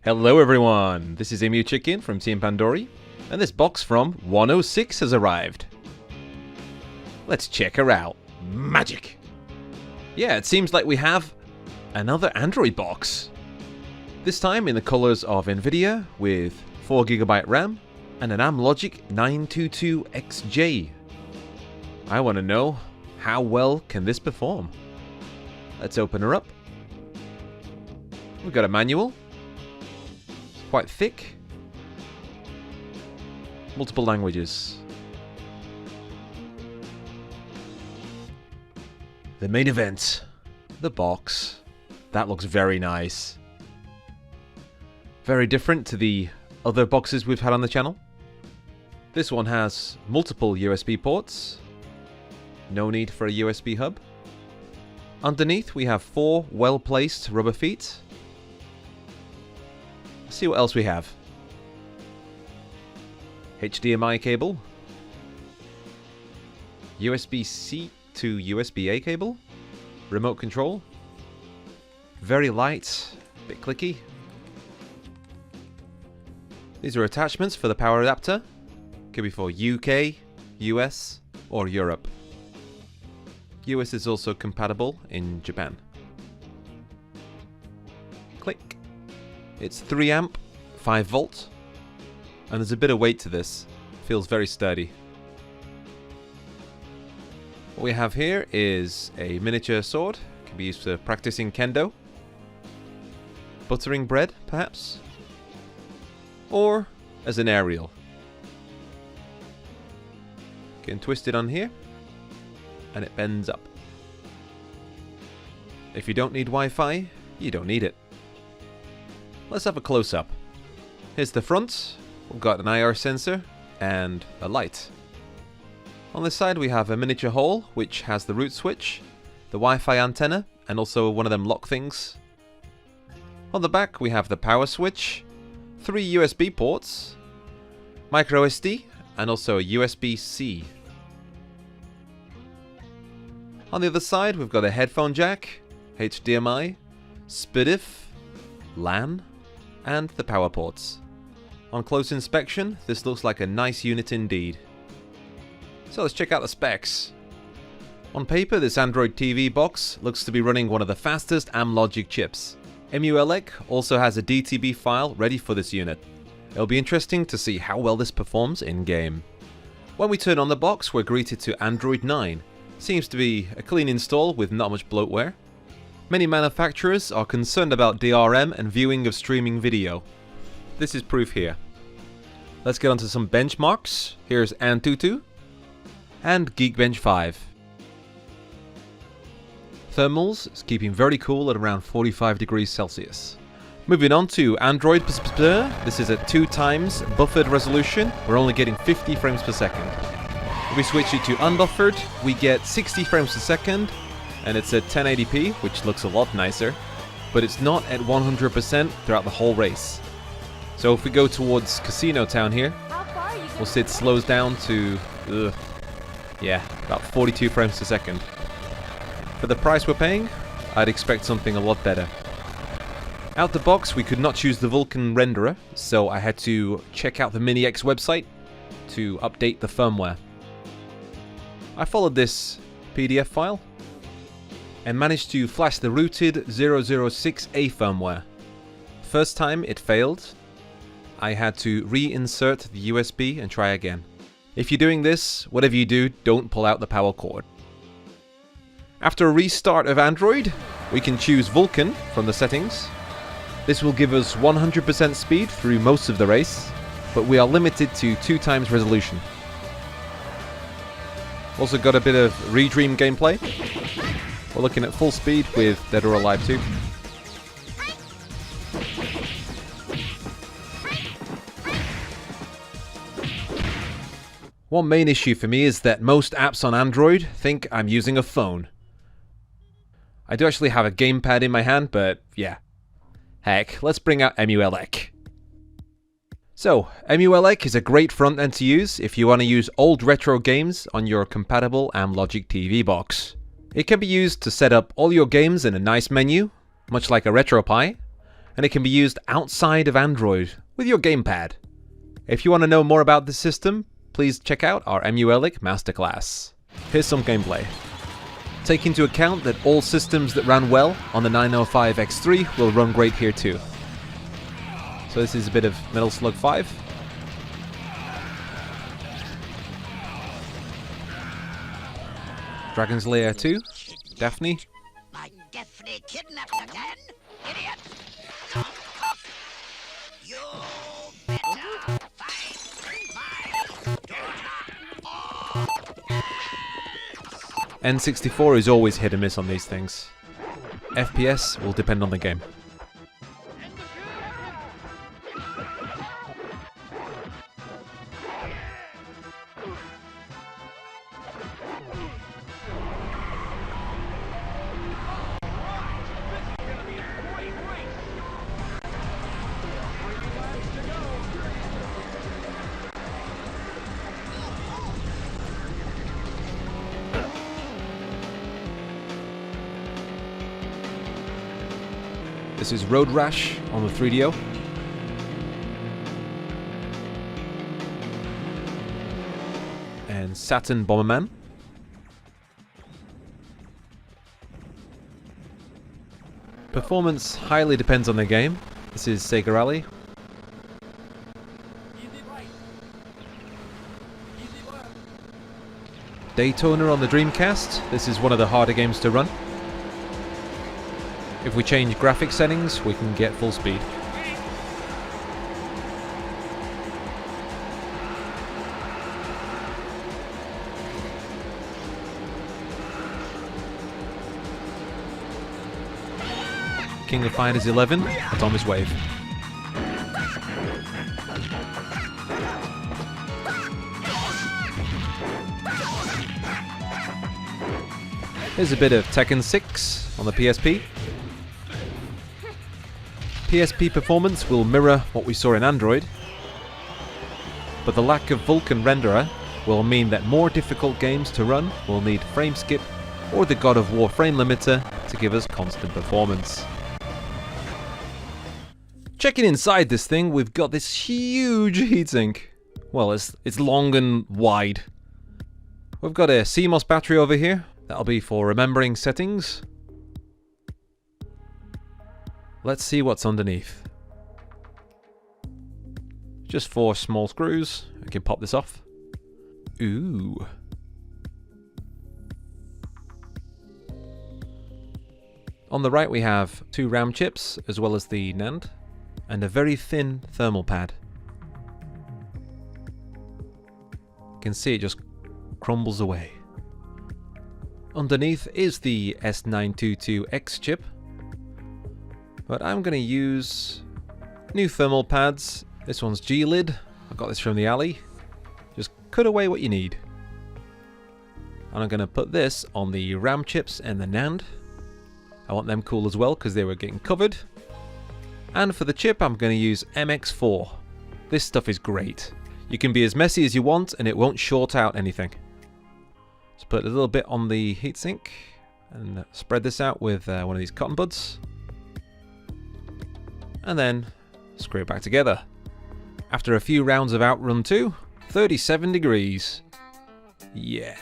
Hello everyone, this is Emu Chicken from Team Pandori, and this box from 106 has arrived. Let's check her out. Magic! Yeah, it seems like we have another Android box. This time in the colors of Nvidia with 4GB RAM and an Amlogic U22XJ. I want to know, how well can this perform? Let's open her up. We've got a manual. Quite thick. Multiple languages. The main event. The box. That looks very nice. Very different to the other boxes we've had on the channel. This one has multiple USB ports. No need for a USB hub. Underneath we have 4 well-placed rubber feet. Let's see what else we have. HDMI cable. USB-C to USB-A cable. Remote control. Very light, bit clicky. These are attachments for the power adapter. Could be for UK, US, or Europe. US is also compatible in Japan. Click. It's 3 amp, 5 volt, and there's a bit of weight to this. Feels very sturdy. What we have here is a miniature sword. Can be used for practicing kendo. Buttering bread, perhaps? Or as an aerial. Getting twisted on here, and it bends up. If you don't need Wi-Fi, you don't need it. Let's have a close-up. Here's the front. We've got an IR sensor and a light. On this side we have a miniature hole which has the root switch, the Wi-Fi antenna, and also one of them lock things. On the back we have the power switch, 3 USB ports, micro SD, and also a USB-C. On the other side we've got a headphone jack, HDMI, SPDIF, LAN, and the power ports. On close inspection, this looks like a nice unit indeed. So let's check out the specs. On paper, this Android TV box looks to be running one of the fastest Amlogic chips. EmuELEC also has a DTB file ready for this unit. It'll be interesting to see how well this performs in-game. When we turn on the box, we're greeted to Android 9. Seems to be a clean install with not much bloatware. Many manufacturers are concerned about DRM and viewing of streaming video. This is proof here. Let's get onto some benchmarks. Here's Antutu and Geekbench 5. Thermals is keeping very cool at around 45 degrees Celsius. Moving on to Android, this is at 2 times buffered resolution. We're only getting 50 frames per second. If we switch it to unbuffered, we get 60 frames per second. And it's at 1080p, which looks a lot nicer, but it's not at 100% throughout the whole race. So if we go towards Casino Town here, we'll see it slows down to, about 42 frames per second. For the price we're paying, I'd expect something a lot better. Out the box, we could not choose the Vulkan renderer, so I had to check out the Minix website to update the firmware. I followed this PDF file and managed to flash the rooted 006A firmware. First time it failed. I had to reinsert the USB and try again. If you're doing this, whatever you do, don't pull out the power cord. After a restart of Android, we can choose Vulkan from the settings. This will give us 100% speed through most of the race, but we are limited to 2 times resolution. Also got a bit of Redream gameplay. We're looking at full speed with Dead or Alive 2. One main issue for me is that most apps on Android think I'm using a phone. I do actually have a gamepad in my hand, but yeah. Heck, let's bring out EmuELEC. So, EmuELEC is a great front end to use if you want to use old retro games on your compatible Amlogic TV box. It can be used to set up all your games in a nice menu, much like a RetroPie, and it can be used outside of Android with your gamepad. If you want to know more about this system, please check out our MULIC masterclass. Here's some gameplay. Take into account that all systems that ran well on the 905X3 will run great here too. So this is a bit of Metal Slug 5. Dragon's Lair 2, Daphne. My Daphne kidnapped again, idiot! You better find my daughter. N64 is always hit and miss on these things. FPS will depend on the game. This is Road Rash on the 3DO. And Saturn Bomberman. Performance highly depends on the game. This is Sega Rally. Daytona on the Dreamcast. This is one of the harder games to run. If we change graphic settings, we can get full speed. King of Fighters 11, Atomic Wave. Here's a bit of Tekken 6 on the PSP. PSP performance will mirror what we saw in Android, but the lack of Vulkan renderer will mean that more difficult games to run will need frame skip or the God of War frame limiter to give us constant performance. Checking inside this thing, we've got this huge heatsink. Well, it's long and wide. We've got a CMOS battery over here. That'll be for remembering settings. Let's see what's underneath. Just 4 small screws. I can pop this off. Ooh. On the right we have 2 RAM chips as well as the NAND and a very thin thermal pad. You can see it just crumbles away. Underneath is the S922X chip. But I'm going to use new thermal pads. This one's G-lid. I got this from the alley. Just cut away what you need. And I'm going to put this on the RAM chips and the NAND. I want them cool as well because they were getting covered. And for the chip I'm going to use MX4. This stuff is great. You can be as messy as you want and it won't short out anything. Just put a little bit on the heatsink and spread this out with one of these cotton buds. And then screw it back together. After a few rounds of Outrun 2, 37 degrees. Yeah.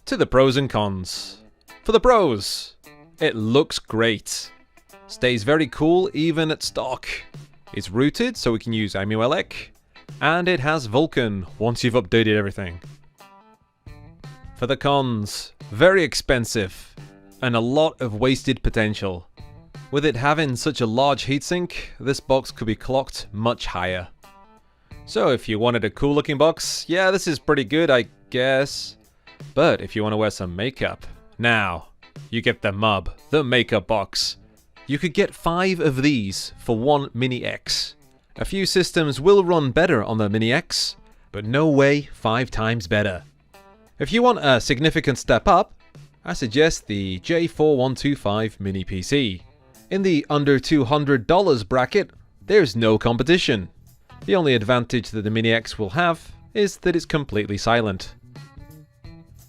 To the pros and cons. For the pros, it looks great. Stays very cool even at stock. It's rooted so we can use MULIC, and it has Vulkan once you've updated everything. For the cons, very expensive and a lot of wasted potential. With it having such a large heatsink, this box could be clocked much higher. So if you wanted a cool looking box, yeah, this is pretty good, I guess. But if you want to wear some makeup, now you get the MUB, the makeup box. You could get 5 of these for one Mini X. A few systems will run better on the Mini X, but no way 5 times better. If you want a significant step up, I suggest the J4125 Mini PC. In the under $200 bracket, there's no competition. The only advantage that the Mini X will have is that it's completely silent.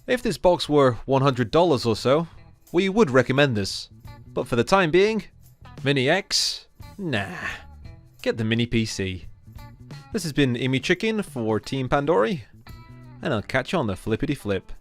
If this box were $100 or so, we would recommend this. But for the time being, Mini X? Nah. Get the mini PC. This has been Imi Chicken for Team Pandori, and I'll catch you on the flippity flip.